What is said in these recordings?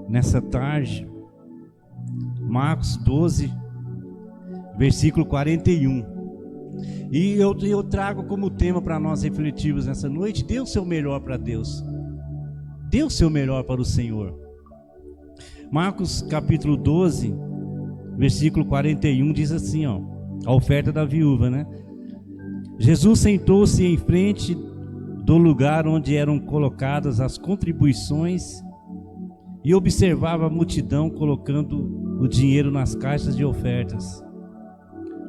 nessa tarde, Marcos 12, versículo 41. E eu trago como tema para nós refletirmos nessa noite: dê o seu melhor para Deus. Dê o seu melhor para o Senhor. Marcos capítulo 12, versículo 41 diz assim, ó, a oferta da viúva, né? Jesus sentou-se em frente do lugar onde eram colocadas as contribuições e observava a multidão colocando o dinheiro nas caixas de ofertas.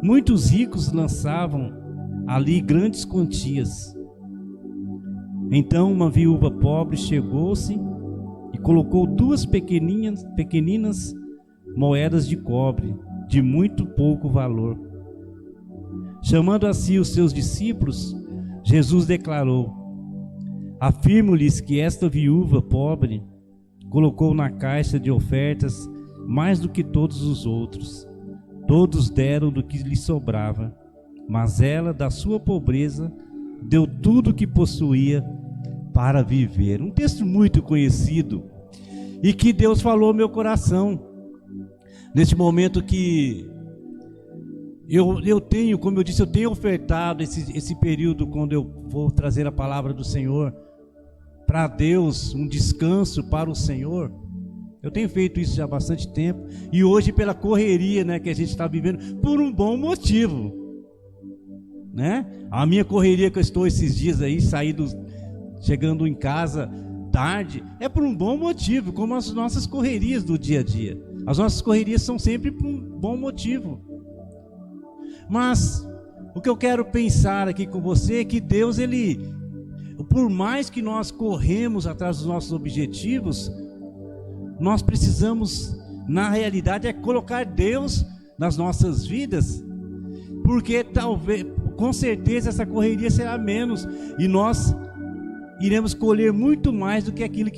Muitos ricos lançavam ali grandes quantias. Então uma viúva pobre chegou-se e colocou 2 pequeninas moedas de cobre, de muito pouco valor. Chamando a si os seus discípulos, Jesus declarou: afirmo-lhes que esta viúva pobre colocou na caixa de ofertas mais do que todos os outros. Todos deram do que lhe sobrava, mas ela, da sua pobreza, deu tudo o que possuía para viver. Um texto muito conhecido e que Deus falou ao meu coração neste momento que eu tenho, como eu disse, eu tenho ofertado esse período, quando eu vou trazer a palavra do Senhor para Deus, um descanso para o Senhor. Eu tenho feito isso já há bastante tempo, e hoje pela correria, né, que a gente está vivendo, por um bom motivo, né? A minha correria que eu estou esses dias aí, chegando em casa tarde, é por um bom motivo, como as nossas correrias do dia a dia. As nossas correrias são sempre por um bom motivo. Mas o que eu quero pensar aqui com você é que Deus, Ele, por mais que nós corremos atrás dos nossos objetivos, nós precisamos, na realidade, colocar Deus nas nossas vidas, porque talvez, com certeza, essa correria será menos, e nós iremos colher muito mais do que daquilo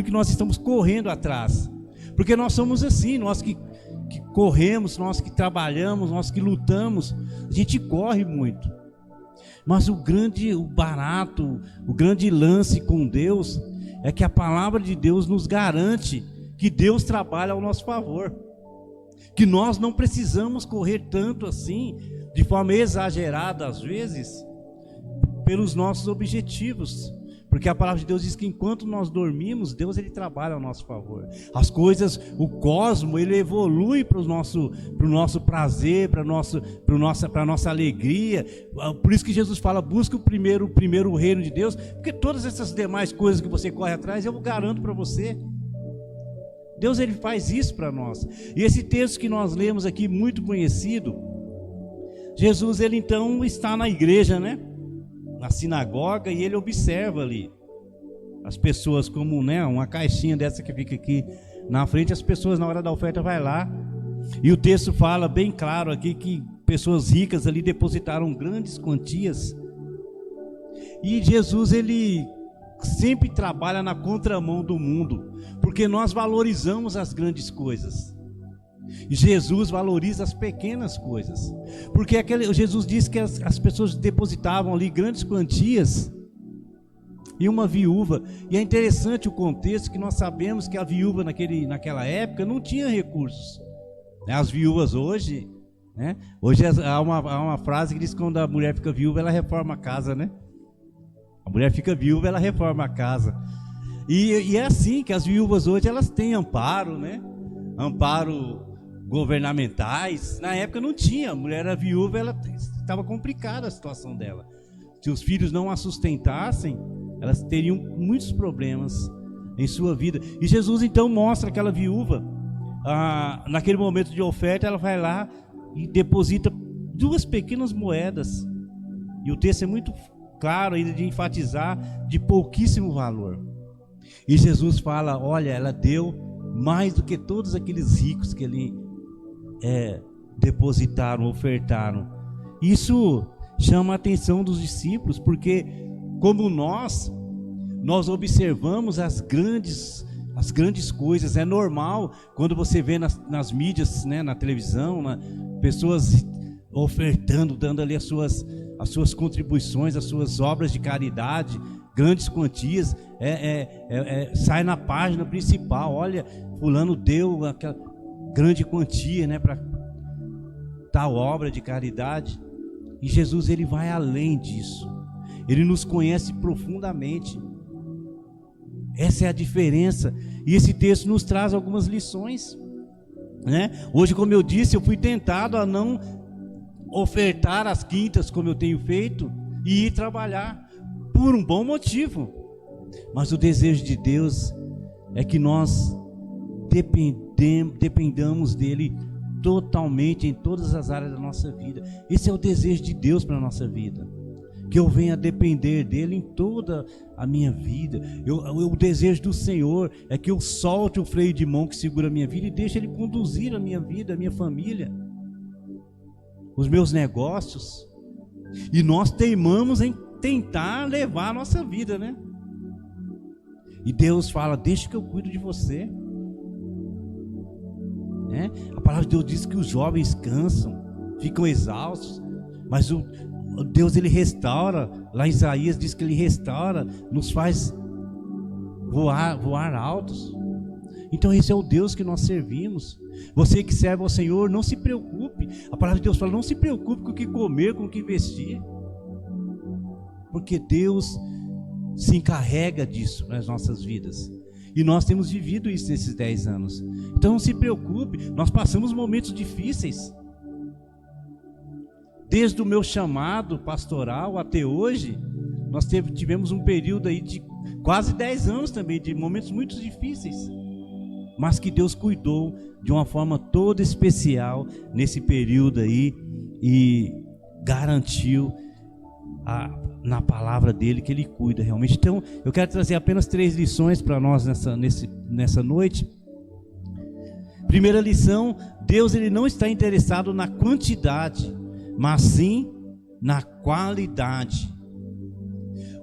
que nós estamos correndo atrás, porque nós somos assim, nós que corremos, nós que trabalhamos, nós que lutamos, a gente corre muito, mas o grande lance com Deus é que a palavra de Deus nos garante que Deus trabalha ao nosso favor, que nós não precisamos correr tanto assim, de forma exagerada às vezes, pelos nossos objetivos, porque a palavra de Deus diz que enquanto nós dormimos, Deus, Ele trabalha ao nosso favor. As coisas, o cosmo, ele evolui para o nosso prazer, para a nossa alegria. Por isso que Jesus fala: busca primeiro o reino de Deus, porque todas essas demais coisas que você corre atrás, eu garanto para você, Deus, Ele faz isso para nós. E esse texto que nós lemos aqui, muito conhecido, Jesus, Ele então está na igreja, né? Na sinagoga, e Ele observa ali as pessoas, como, né, uma caixinha dessa que fica aqui na frente. As pessoas, na hora da oferta, vai lá, e o texto fala bem claro aqui que pessoas ricas ali depositaram grandes quantias. E Jesus, Ele sempre trabalha na contramão do mundo, porque nós valorizamos as grandes coisas, e Jesus valoriza as pequenas coisas, porque Jesus disse que as pessoas depositavam ali grandes quantias, e uma viúva, e é interessante o contexto, que nós sabemos que a viúva naquela época não tinha recursos, né? As viúvas hoje, né? Hoje há uma frase que diz que quando a mulher fica viúva, ela reforma a casa, né? A mulher fica viúva, ela reforma a casa, e é assim que as viúvas hoje, elas têm amparo, né? Amparo governamentais. Na época não tinha, a mulher era viúva, ela estava complicada a situação dela. Se os filhos não a sustentassem, elas teriam muitos problemas em sua vida. E Jesus então mostra aquela viúva, naquele momento de oferta, ela vai lá e deposita 2 pequenas moedas, e o texto é muito claro ainda de enfatizar, de pouquíssimo valor. E Jesus fala: olha, ela deu mais do que todos aqueles ricos que ele depositaram, ofertaram. Isso chama a atenção dos discípulos, porque como nós observamos as grandes coisas. É normal quando você vê nas mídias, né, na televisão, pessoas ofertando, dando ali as suas contribuições, as suas obras de caridade, grandes quantias, sai na página principal, olha, fulano deu aquela grande quantia, né, para tal obra de caridade. E Jesus, ele vai além disso, ele nos conhece profundamente. Essa é a diferença, e esse texto nos traz algumas lições, né? Hoje, como eu disse, eu fui tentado a não ofertar as quintas como eu tenho feito e ir trabalhar, por um bom motivo, mas o desejo de Deus é que nós dependamos dele totalmente em todas as áreas da nossa vida. Esse é o desejo de Deus para a nossa vida, que eu venha depender dele em toda a minha vida. O desejo do Senhor é que eu solte o freio de mão que segura a minha vida e deixe ele conduzir a minha vida, a minha família, os meus negócios. E nós teimamos em tentar levar a nossa vida, né? E Deus fala: deixa que eu cuido de você, né? A palavra de Deus diz que os jovens cansam, ficam exaustos, mas o Deus, ele restaura. Lá em Isaías diz que ele restaura, nos faz voar altos. Então esse é o Deus que nós servimos. Você que serve ao Senhor, não se preocupe. A palavra de Deus fala: não se preocupe com o que comer, com o que vestir, porque Deus se encarrega disso nas nossas vidas. E nós temos vivido isso nesses 10 anos. Então não se preocupe, nós passamos momentos difíceis. Desde o meu chamado pastoral até hoje, nós tivemos um período aí de quase 10 anos também, de momentos muito difíceis, mas que Deus cuidou de uma forma toda especial nesse período aí e garantiu na palavra dele que ele cuida realmente. Então eu quero trazer apenas 3 lições para nós nessa noite. Primeira lição: Deus, ele não está interessado na quantidade, mas sim na qualidade.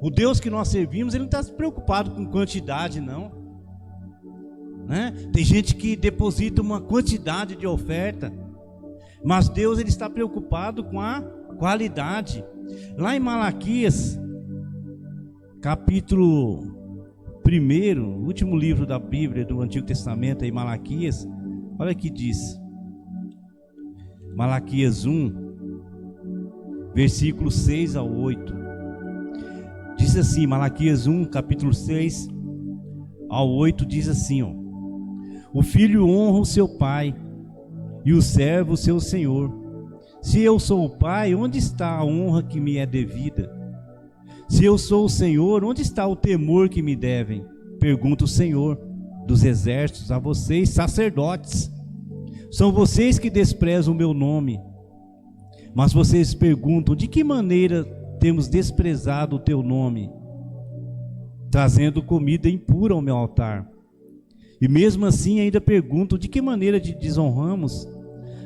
O Deus que nós servimos, ele não está preocupado com quantidade, não, né? Tem gente que deposita uma quantidade de oferta, mas Deus, ele está preocupado com a qualidade. Lá em Malaquias, capítulo 1, último livro da Bíblia do Antigo Testamento, em Malaquias, olha o que diz. Malaquias 1, versículos 6 ao 8, diz assim, Malaquias 1, capítulo 6 ao 8, diz assim, ó: o filho honra o seu pai, e o servo o seu senhor. Se eu sou o pai, onde está a honra que me é devida? Se eu sou o Senhor, onde está o temor que me devem? Pergunta o Senhor dos exércitos a vocês, sacerdotes. São vocês que desprezam o meu nome. Mas vocês perguntam: de que maneira temos desprezado o teu nome, trazendo comida impura ao meu altar? E mesmo assim ainda perguntam: de que maneira te desonramos,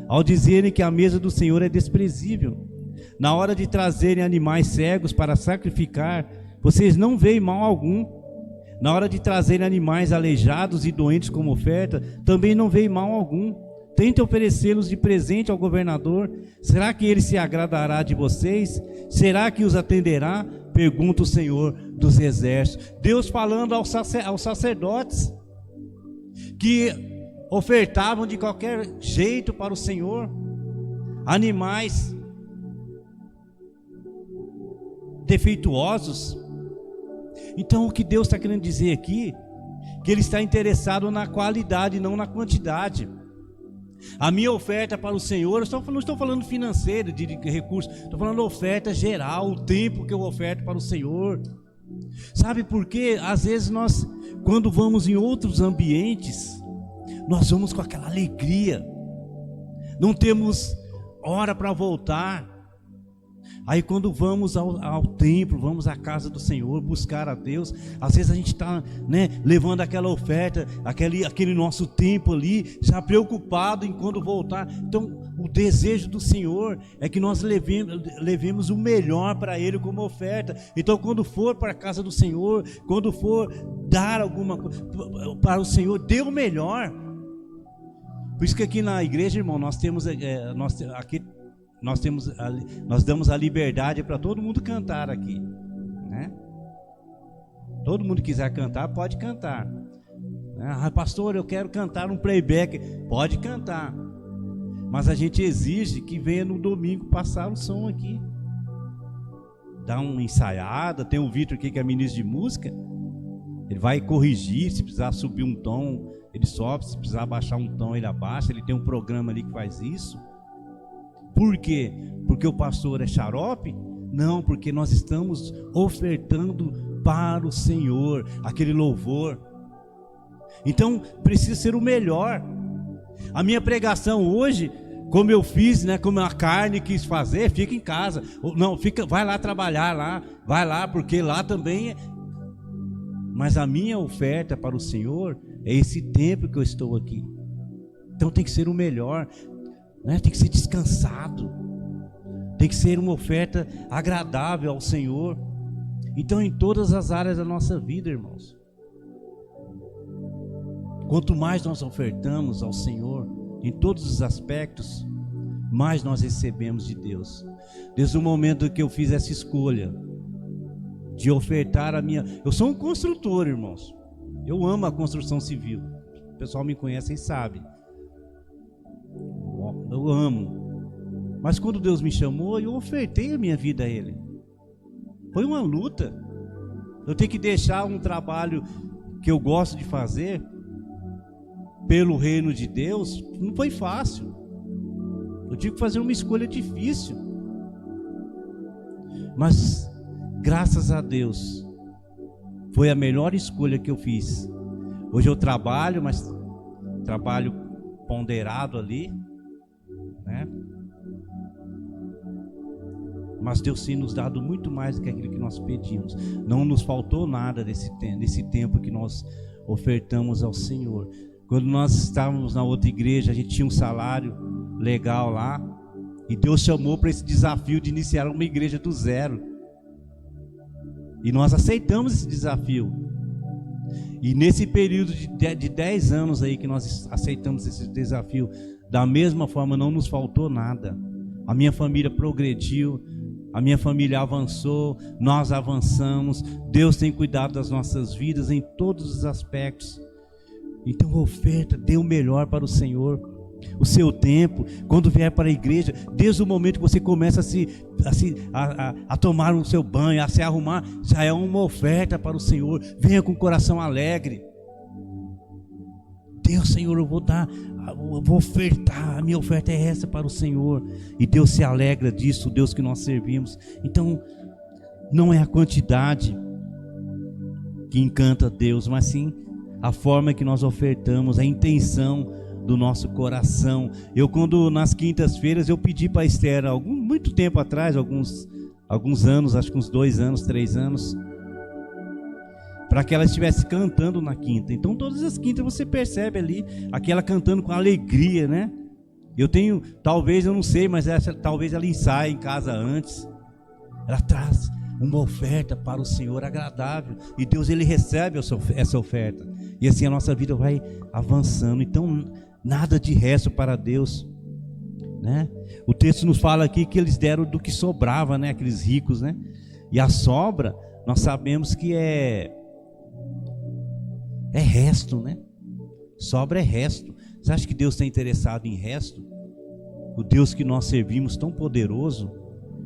ao dizerem que a mesa do Senhor é desprezível? Na hora de trazerem animais cegos para sacrificar, vocês não veem mal algum. Na hora de trazerem animais aleijados e doentes como oferta, também não veem mal algum. Tente oferecê-los de presente ao governador. Será que ele se agradará de vocês? Será que os atenderá? Pergunta o Senhor dos exércitos. Deus falando aos sacerdotes que ofertavam de qualquer jeito para o Senhor animais defeituosos. Então o que Deus está querendo dizer aqui, que ele está interessado na qualidade, não na quantidade. A minha oferta para o Senhor, não estou falando financeiro, de recursos, estou falando oferta geral, o tempo que eu oferto para o Senhor. Sabe por quê? Às vezes nós, quando vamos em outros ambientes, nós vamos com aquela alegria, não temos hora para voltar. Aí quando vamos ao templo, vamos à casa do Senhor, buscar a Deus, às vezes a gente está, né, levando aquela oferta, aquele nosso tempo ali, já preocupado em quando voltar. Então o desejo do Senhor é que nós levemos o melhor para Ele como oferta. Então quando for para a casa do Senhor, quando for dar alguma coisa para o Senhor, dê o melhor. Por isso que aqui na igreja, irmão, nós damos a liberdade para todo mundo cantar aqui, né? Todo mundo quiser cantar, pode cantar. Ah, pastor, eu quero cantar um playback. Pode cantar. Mas a gente exige que venha no domingo passar o som aqui. Dá uma ensaiada. Tem o Vitor aqui que é ministro de música. Ele vai corrigir, se precisar subir um tom, ele sobe. Se precisar baixar um tom, ele abaixa. Ele tem um programa ali que faz isso. Por quê? Porque o pastor é xarope? Não, porque nós estamos ofertando para o Senhor aquele louvor. Então precisa ser o melhor. A minha pregação hoje, como eu fiz, né, como a carne quis fazer, fica em casa. Não, vai lá trabalhar lá, vai lá, porque lá também é. Mas a minha oferta para o Senhor é esse tempo que eu estou aqui. Então tem que ser o melhor, né? Tem que ser descansado, tem que ser uma oferta agradável ao Senhor. Então em todas as áreas da nossa vida, irmãos, quanto mais nós ofertamos ao Senhor, em todos os aspectos, mais nós recebemos de Deus. Desde o momento que eu fiz essa escolha de ofertar a minha... Eu sou um construtor, irmãos. Eu amo a construção civil. O pessoal me conhece e sabe. Eu amo. Mas quando Deus me chamou, eu ofertei a minha vida a Ele. Foi uma luta. Eu tenho que deixar um trabalho que eu gosto de fazer pelo reino de Deus. Não foi fácil. Eu tive que fazer uma escolha difícil. Mas graças a Deus foi a melhor escolha que eu fiz. Hoje eu trabalho, mas trabalho ponderado ali, né? Mas Deus tem nos dado muito mais do que aquilo que nós pedimos. Não nos faltou nada desse tempo que nós ofertamos ao Senhor. Quando nós estávamos na outra igreja, a gente tinha um salário legal lá, e Deus chamou para esse desafio de iniciar uma igreja do zero. E nós aceitamos esse desafio. E nesse período de 10 anos aí que nós aceitamos esse desafio, da mesma forma não nos faltou nada. A minha família progrediu, a minha família avançou, nós avançamos. Deus tem cuidado das nossas vidas em todos os aspectos. Então oferta, dê o melhor para o Senhor. O seu tempo, quando vier para a igreja, desde o momento que você começa a tomar o seu banho, a se arrumar, já é uma oferta para o Senhor. Venha com o coração alegre. Deus, Senhor, eu vou ofertar, a minha oferta é essa para o Senhor. E Deus se alegra disso, o Deus que nós servimos. Então não é a quantidade que encanta Deus, mas sim a forma que nós ofertamos, a intenção do nosso coração. Quando nas quintas-feiras eu pedi para a Esther, muito tempo atrás, alguns anos, acho que uns 2 anos, 3 anos, para que ela estivesse cantando na quinta. Então todas as quintas você percebe ali aquela cantando com alegria, né? Talvez, eu não sei, mas talvez ela ensaie em casa antes. Ela traz uma oferta para o Senhor agradável, e Deus, Ele recebe essa oferta, e assim a nossa vida vai avançando. Então nada de resto para Deus, né? O texto nos fala aqui que eles deram do que sobrava, né? Aqueles ricos, né? E a sobra, nós sabemos que é resto, né? Sobra é resto. Você acha que Deus está interessado em resto? O Deus que nós servimos, tão poderoso,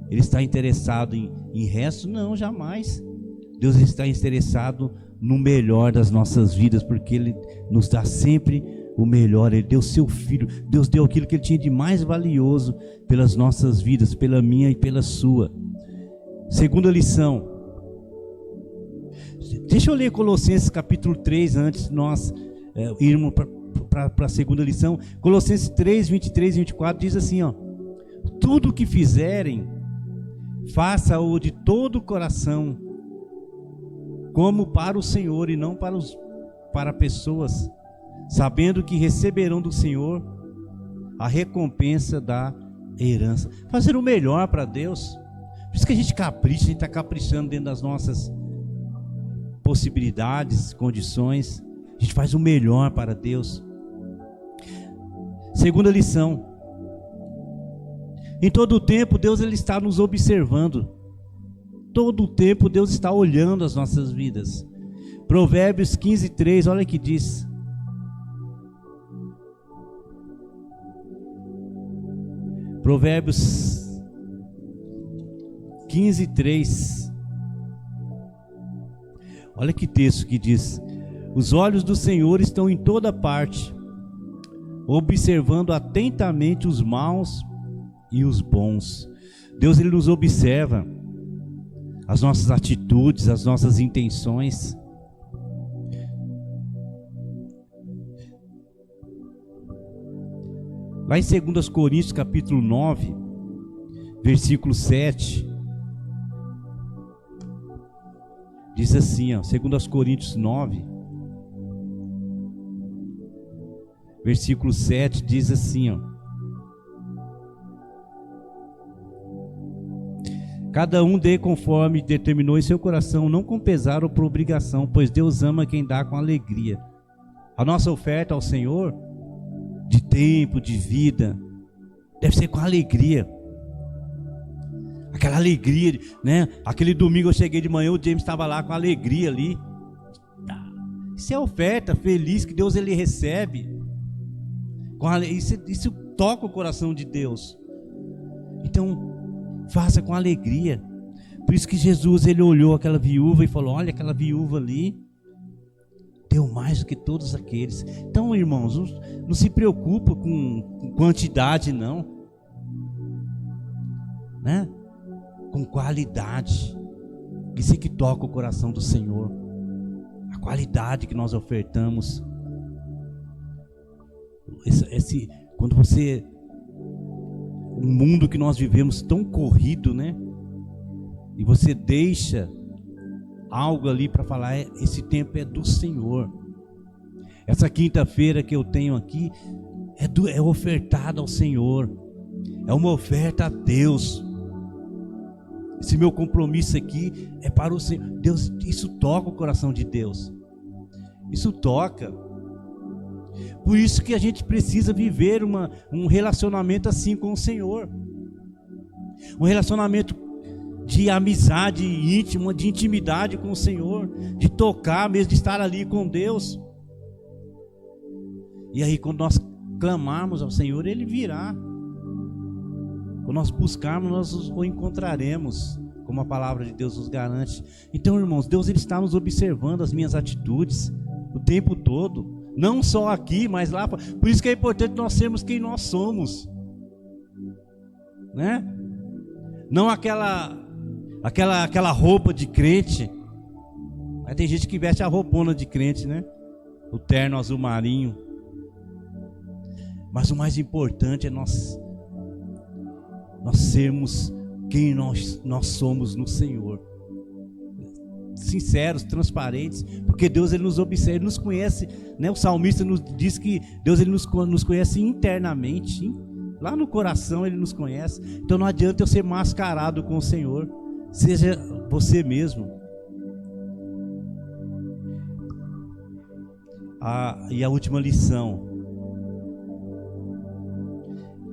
Ele está interessado em resto? Não, jamais. Deus está interessado no melhor das nossas vidas, porque Ele nos dá sempre o melhor. Ele deu seu Filho. Deus deu aquilo que Ele tinha de mais valioso pelas nossas vidas, pela minha e pela sua. Segunda lição. Deixa eu ler Colossenses capítulo 3 antes de nós irmos para a segunda lição. Colossenses 3, 23 e 24 diz assim, ó: tudo o que fizerem, faça-o de todo o coração, como para o Senhor e não para pessoas, sabendo que receberão do Senhor a recompensa da herança. Fazer o melhor para Deus. Por isso que a gente capricha, a gente está caprichando dentro das nossas possibilidades, condições. A gente faz o melhor para Deus. Segunda lição. Em todo o tempo Deus, Ele está nos observando. Todo o tempo Deus está olhando as nossas vidas. Provérbios 15:3, olha o que diz. Provérbios 15:3. Olha que texto que diz: os olhos do Senhor estão em toda parte, observando atentamente os maus e os bons. Deus, ele nos observa as nossas atitudes, as nossas intenções. Lá em 2 Coríntios capítulo 9, versículo 7, diz assim, ó, 2 Coríntios 9, versículo 7, diz assim, ó: cada um dê conforme determinou em seu coração, não com pesar ou por obrigação, pois Deus ama quem dá com alegria. A nossa oferta ao Senhor, de tempo, de vida, deve ser com alegria. Aquela alegria, né? Aquele domingo eu cheguei de manhã, o James estava lá com alegria ali. Isso é oferta feliz que Deus, ele recebe. Isso toca o coração de Deus. Então, faça com alegria. Por isso que Jesus, ele olhou aquela viúva e falou: olha, aquela viúva ali deu mais do que todos aqueles. Então, irmãos, não se preocupa com quantidade, não, né? Com qualidade. Isso é que toca o coração do Senhor. A qualidade que nós ofertamos. Quando você, o mundo que nós vivemos tão corrido, né? E você deixa algo ali para falar: esse tempo é do Senhor. Essa quinta-feira que eu tenho aqui é ofertada ao Senhor. É uma oferta a Deus. Esse meu compromisso aqui é para o Senhor. Deus, isso toca o coração de Deus. Isso toca. Por isso que a gente precisa viver um relacionamento assim com o Senhor. Um relacionamento de amizade íntima, de intimidade com o Senhor, de tocar mesmo, de estar ali com Deus. E aí, quando nós clamarmos ao Senhor, Ele virá. Quando nós buscarmos, nós o encontraremos, como a palavra de Deus nos garante. Então, irmãos, Deus, ele está nos observando as minhas atitudes o tempo todo. Não só aqui, mas lá. Por isso que é importante nós sermos quem nós somos, né? Não aquela roupa de crente. Mas tem gente que veste a roupona de crente, né? O terno azul marinho. Mas o mais importante é nós sermos quem nós somos no Senhor. Sinceros, transparentes, porque Deus, ele nos observa, ele nos conhece, né? O salmista nos diz que Deus, ele nos conhece internamente, lá no coração ele nos conhece. Então não adianta eu ser mascarado com o Senhor. Seja você mesmo. E a última lição: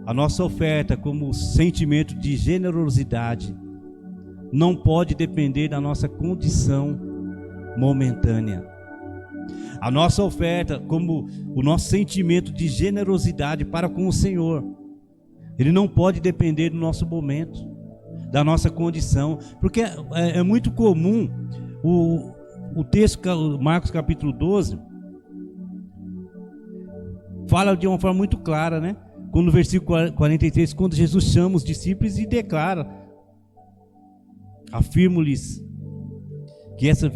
a nossa oferta, como sentimento de generosidade, não pode depender da nossa condição momentânea. A nossa oferta, como o nosso sentimento de generosidade para com o Senhor, ele não pode depender do nosso momento, da nossa condição, porque é muito comum o texto, Marcos capítulo 12, fala de uma forma muito clara, né? Quando no versículo 43, quando Jesus chama os discípulos e declara: afirmo-lhes que essa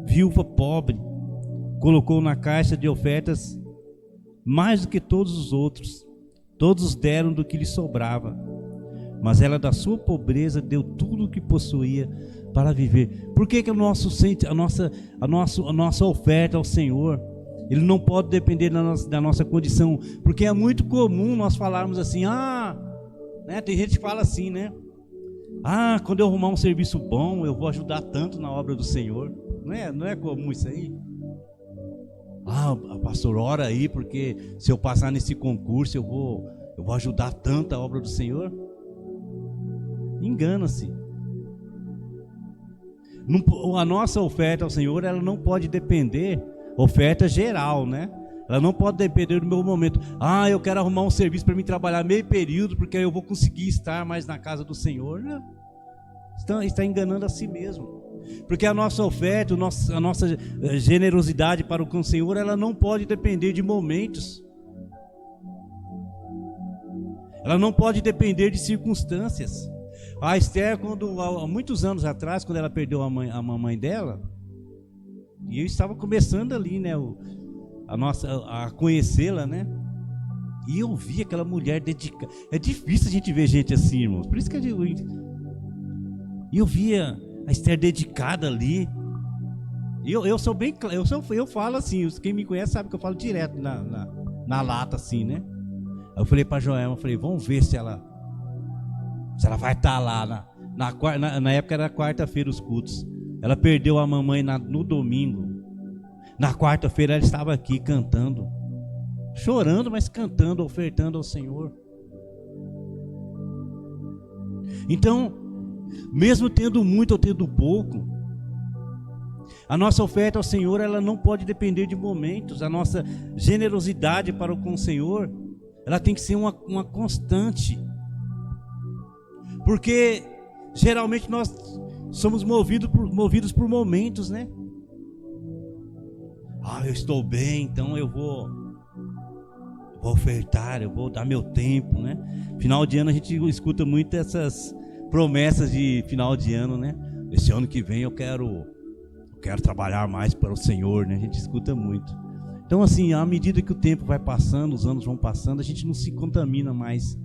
viúva pobre colocou na caixa de ofertas mais do que todos os outros. Todos deram do que lhe sobrava, mas ela, da sua pobreza, deu tudo o que possuía para viver. Por que a nossa oferta ao Senhor, ele não pode depender da nossa condição? Porque é muito comum nós falarmos assim: né? Tem gente que fala assim, né? Quando eu arrumar um serviço bom, eu vou ajudar tanto na obra do Senhor. Não é comum isso aí? Pastor, ora aí, porque se eu passar nesse concurso, eu vou ajudar tanto a obra do Senhor. Engana-se. A nossa oferta ao Senhor, ela não pode depender, oferta geral, né? Ela não pode depender do meu momento. Eu quero arrumar um serviço para mim trabalhar meio período, porque aí eu vou conseguir estar mais na casa do Senhor. Não. Está enganando a si mesmo. Porque a nossa oferta, a nossa generosidade para com o Senhor, ela não pode depender de momentos. Ela não pode depender de circunstâncias. A Esther, há muitos anos atrás, quando ela perdeu a mamãe dela, e eu estava começando ali, né, a conhecê-la, né? E eu vi aquela mulher dedicada. É difícil a gente ver gente assim, irmãos. Por isso que eu via a Esther dedicada ali. Eu sou bem claro, eu falo assim, quem me conhece sabe que eu falo direto na lata assim, né? Eu falei para Joelma, vamos ver se ela vai estar lá na época era quarta-feira os cultos. Ela perdeu a mamãe no domingo. Na quarta-feira ela estava aqui cantando, chorando, mas cantando, ofertando ao Senhor. Então, mesmo tendo muito ou tendo pouco, a nossa oferta ao Senhor, ela não pode depender de momentos. A nossa generosidade para com o Senhor, ela tem que ser uma constante. Porque geralmente nós somos movidos por momentos, né? Eu estou bem, então eu vou ofertar, eu vou dar meu tempo, né? Final de ano a gente escuta muito essas promessas de final de ano, né? Esse ano que vem eu quero trabalhar mais para o Senhor, né? A gente escuta muito. Então assim, à medida que o tempo vai passando, os anos vão passando, a gente não se contamina mais,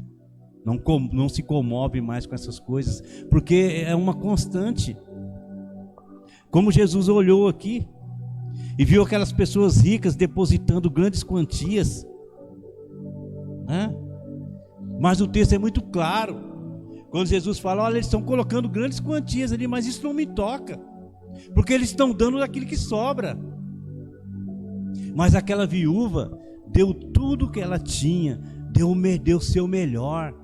não se comove mais com essas coisas, porque é uma constante. Como Jesus olhou aqui e viu aquelas pessoas ricas depositando grandes quantias, né? Mas o texto é muito claro, quando Jesus fala, olha, eles estão colocando grandes quantias ali, mas isso não me toca, porque eles estão dando daquilo que sobra. Mas aquela viúva deu tudo que ela tinha, deu o seu melhor,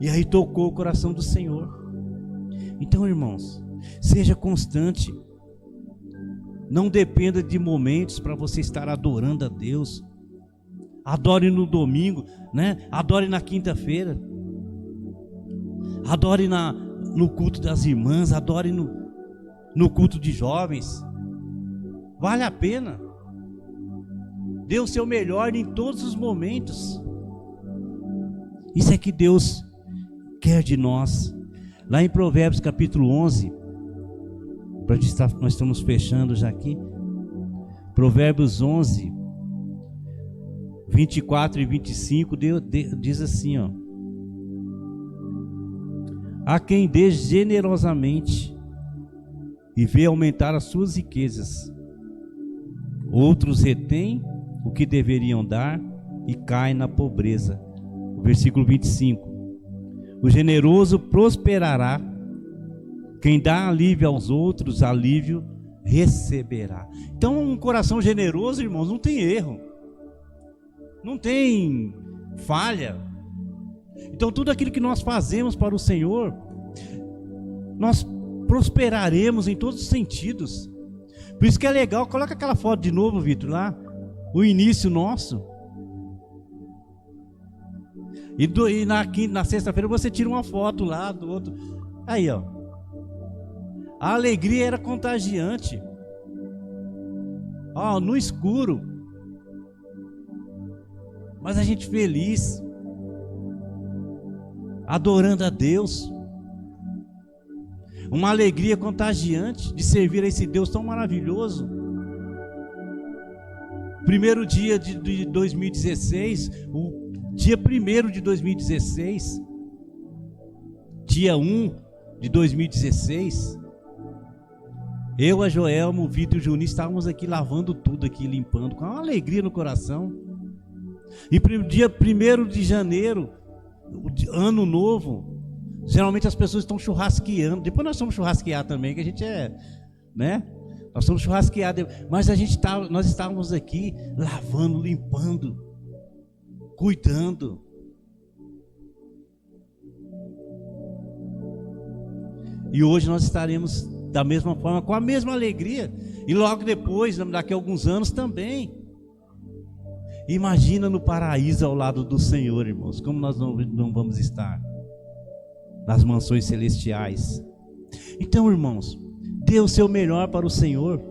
e aí tocou o coração do Senhor. Então, irmãos, seja constante. Não dependa de momentos para você estar adorando a Deus. Adore no domingo, né? Adore na quinta-feira. Adore no culto das irmãs. Adore no culto de jovens. Vale a pena. Dê o seu melhor em todos os momentos. Isso é que Deus quer de nós. Lá em Provérbios capítulo 11, nós estamos fechando já aqui. Provérbios 11, 24 e 25 diz assim, ó: a quem dê generosamente e vê aumentar as suas riquezas, outros retêm o que deveriam dar e caem na pobreza. Versículo 25: o generoso prosperará, quem dá alívio aos outros, alívio receberá. Então, um coração generoso, irmãos, não tem erro, não tem falha. Então, tudo aquilo que nós fazemos para o Senhor, nós prosperaremos em todos os sentidos. Por isso que é legal, coloca aquela foto de novo, Vitor, lá, o início nosso. E na sexta-feira você tira uma foto lá do outro. Aí, ó. A alegria era contagiante. Ó, no escuro. Mas a gente feliz. Adorando a Deus. Uma alegria contagiante de servir a esse Deus tão maravilhoso. Primeiro dia de 2016, o dia 1º de 2016, dia 1 de 2016, eu, a Joelma, o Vitor e o Juninho estávamos aqui lavando tudo aqui, limpando, com uma alegria no coração. E dia 1º de janeiro, ano novo, geralmente as pessoas estão churrasqueando. Depois nós somos churrasquear também, que a gente é, né? Nós somos churrasquear, mas nós estávamos aqui lavando, limpando, cuidando. E hoje nós estaremos da mesma forma, com a mesma alegria. E logo depois, daqui a alguns anos também. Imagina no paraíso ao lado do Senhor, irmãos, como nós não vamos estar nas mansões celestiais. Então, irmãos, dê o seu melhor para o Senhor.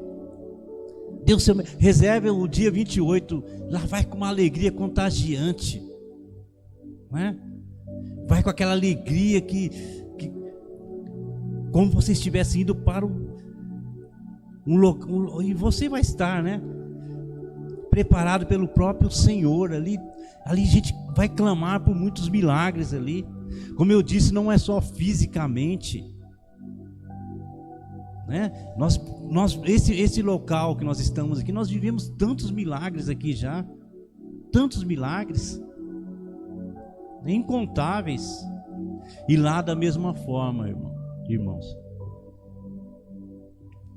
Reserve o dia 28, lá vai com uma alegria contagiante, não é? Vai com aquela alegria que como você estivesse indo para um local, e você vai estar, né? Preparado pelo próprio Senhor ali a gente vai clamar por muitos milagres ali. Como eu disse, não é só fisicamente, né? Esse local que nós estamos aqui, nós vivemos tantos milagres aqui já, tantos milagres, incontáveis. E lá da mesma forma, irmãos,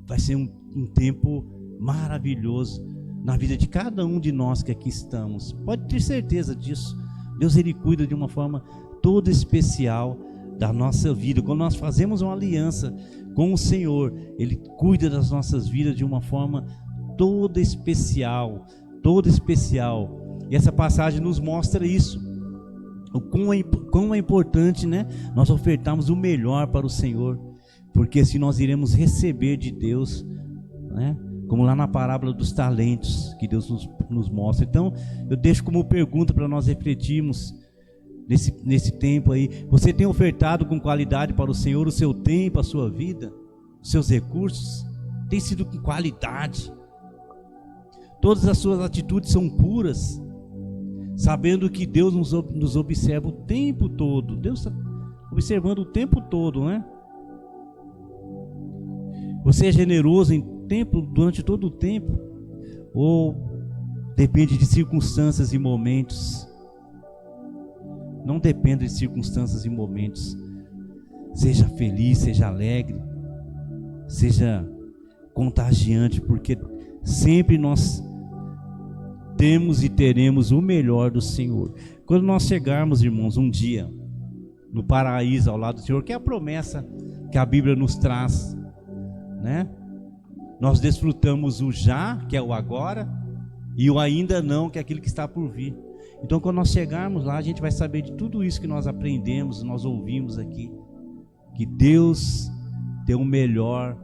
vai ser um tempo maravilhoso na vida de cada um de nós que aqui estamos. Pode ter certeza disso. Deus, Ele cuida de uma forma toda especial da nossa vida. Quando nós fazemos uma aliança com o Senhor, Ele cuida das nossas vidas de uma forma toda especial, toda especial. E essa passagem nos mostra isso. O quão é importante, né, nós ofertarmos o melhor para o Senhor, porque assim nós iremos receber de Deus, né? Como lá na parábola dos talentos que Deus nos mostra. Então eu deixo como pergunta para nós refletirmos nesse tempo aí: você tem ofertado com qualidade para o Senhor o seu tempo, a sua vida, os seus recursos? Tem sido com qualidade? Todas as suas atitudes são puras, sabendo que Deus nos observa o tempo todo? Deus está observando o tempo todo, né? Você é generoso em tempo, durante todo o tempo, ou depende de circunstâncias e momentos? Não depende de circunstâncias e momentos. Seja feliz, seja alegre, seja contagiante, porque sempre nós temos e teremos o melhor do Senhor. Quando nós chegarmos, irmãos, um dia no paraíso ao lado do Senhor, que é a promessa que a Bíblia nos traz, né? Nós desfrutamos o já, que é o agora, e o ainda não, que é aquilo que está por vir. Então, quando nós chegarmos lá, a gente vai saber de tudo isso que nós aprendemos, nós ouvimos aqui, que Deus tem o melhor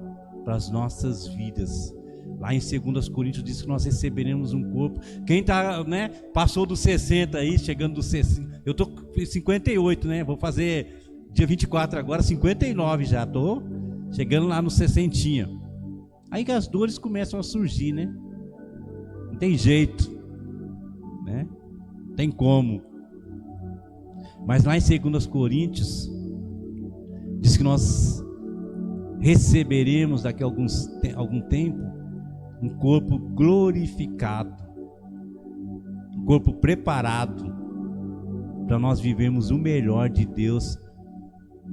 para as nossas vidas. Lá em 2 Coríntios diz que nós receberemos um corpo. Quem está, né, passou dos 60 aí, chegando dos 60, eu estou com 58, né? Vou fazer dia 24 agora, 59 já, estou chegando lá no 60. Aí que as dores começam a surgir, né? Não tem jeito, né? Não tem como. Mas lá em 2 Coríntios diz que nós receberemos daqui a algum tempo um corpo glorificado, um corpo preparado para nós vivermos o melhor de Deus.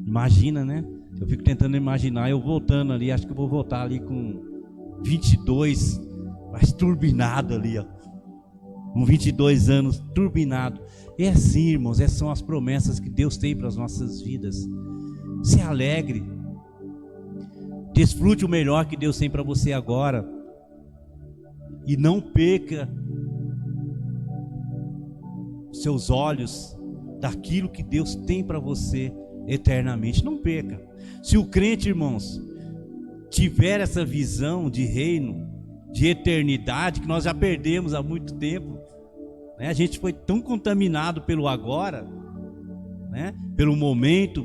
Imagina, né? Eu fico tentando imaginar eu voltando ali, acho que eu vou voltar ali com 22, mas turbinado ali, ó, com 22 anos, turbinado. É assim, irmãos, essas são as promessas que Deus tem para as nossas vidas. Se alegre, desfrute o melhor que Deus tem para você agora, e não perca seus olhos daquilo que Deus tem para você eternamente. Não perca. Se o crente, irmãos, tiver essa visão de reino, de eternidade, que nós já perdemos há muito tempo, né? A gente foi tão contaminado pelo agora, né? Pelo momento,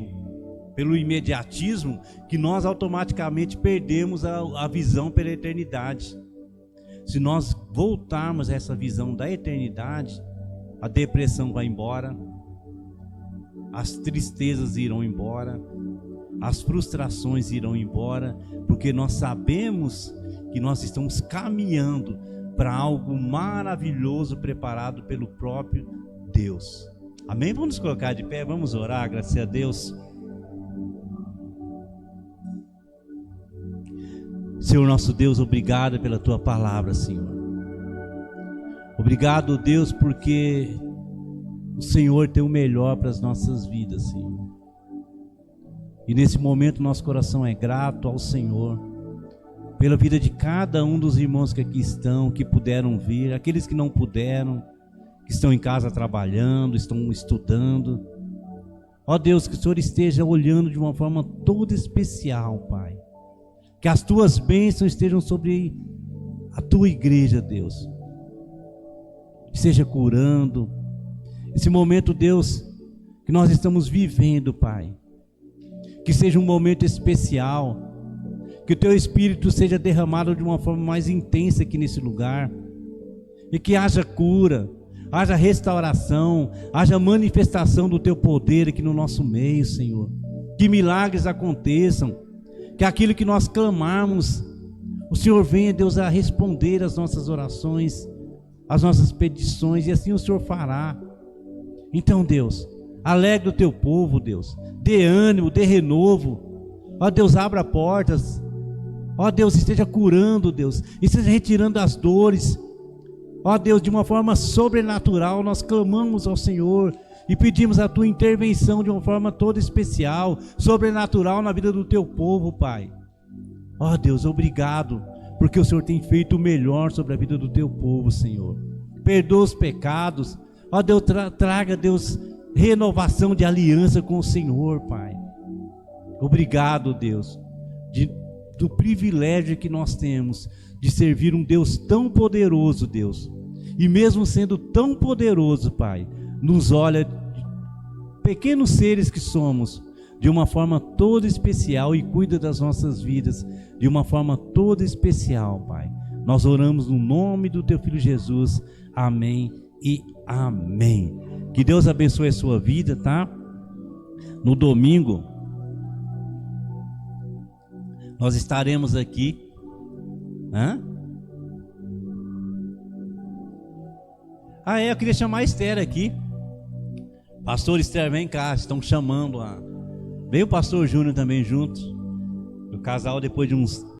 pelo imediatismo, que nós automaticamente perdemos a visão pela eternidade. Se nós voltarmos a essa visão da eternidade, a depressão vai embora, as tristezas irão embora, as frustrações irão embora, porque nós sabemos que nós estamos caminhando para algo maravilhoso preparado pelo próprio Deus. Amém? Vamos nos colocar de pé, vamos orar, graças a Deus. Senhor nosso Deus, obrigado pela Tua palavra, Senhor. Obrigado, Deus, porque o Senhor tem o melhor para as nossas vidas, Senhor. E nesse momento nosso coração é grato ao Senhor pela vida de cada um dos irmãos que aqui estão, que puderam vir, aqueles que não puderam, que estão em casa trabalhando, estão estudando. Ó Deus, que o Senhor esteja olhando de uma forma toda especial, Pai. Que as tuas bênçãos estejam sobre a tua igreja, Deus. Esteja curando. Esse momento, Deus, que nós estamos vivendo, Pai. Que seja um momento especial. Que o teu Espírito seja derramado de uma forma mais intensa aqui nesse lugar. E que haja cura, haja restauração, haja manifestação do teu poder aqui no nosso meio, Senhor. Que milagres aconteçam. Que aquilo que nós clamarmos, o Senhor venha, Deus, a responder às nossas orações, às nossas petições, e assim o Senhor fará. Então, Deus, alegre o teu povo, Deus, dê ânimo, dê renovo. Ó Deus, abra portas. Ó Deus, esteja curando, Deus, esteja retirando as dores. Ó Deus, de uma forma sobrenatural, nós clamamos ao Senhor e pedimos a tua intervenção de uma forma toda especial, sobrenatural na vida do teu povo, Pai. Ó Deus, obrigado, porque o Senhor tem feito o melhor sobre a vida do teu povo, Senhor. Perdoa os pecados. Ó Deus, traga, Deus, renovação de aliança com o Senhor, Pai. Obrigado, Deus, do privilégio que nós temos de servir um Deus tão poderoso, Deus. E mesmo sendo tão poderoso, Pai, nos olha, pequenos seres que somos, de uma forma toda especial e cuida das nossas vidas de uma forma toda especial, Pai. Nós oramos no nome do teu Filho Jesus. Amém e amém. Que Deus abençoe a sua vida, tá? No domingo nós estaremos aqui. Eu queria chamar a Esther aqui. Pastor Esther, vem cá, estão chamando. Veio o pastor Júnior também junto. O casal, depois de uns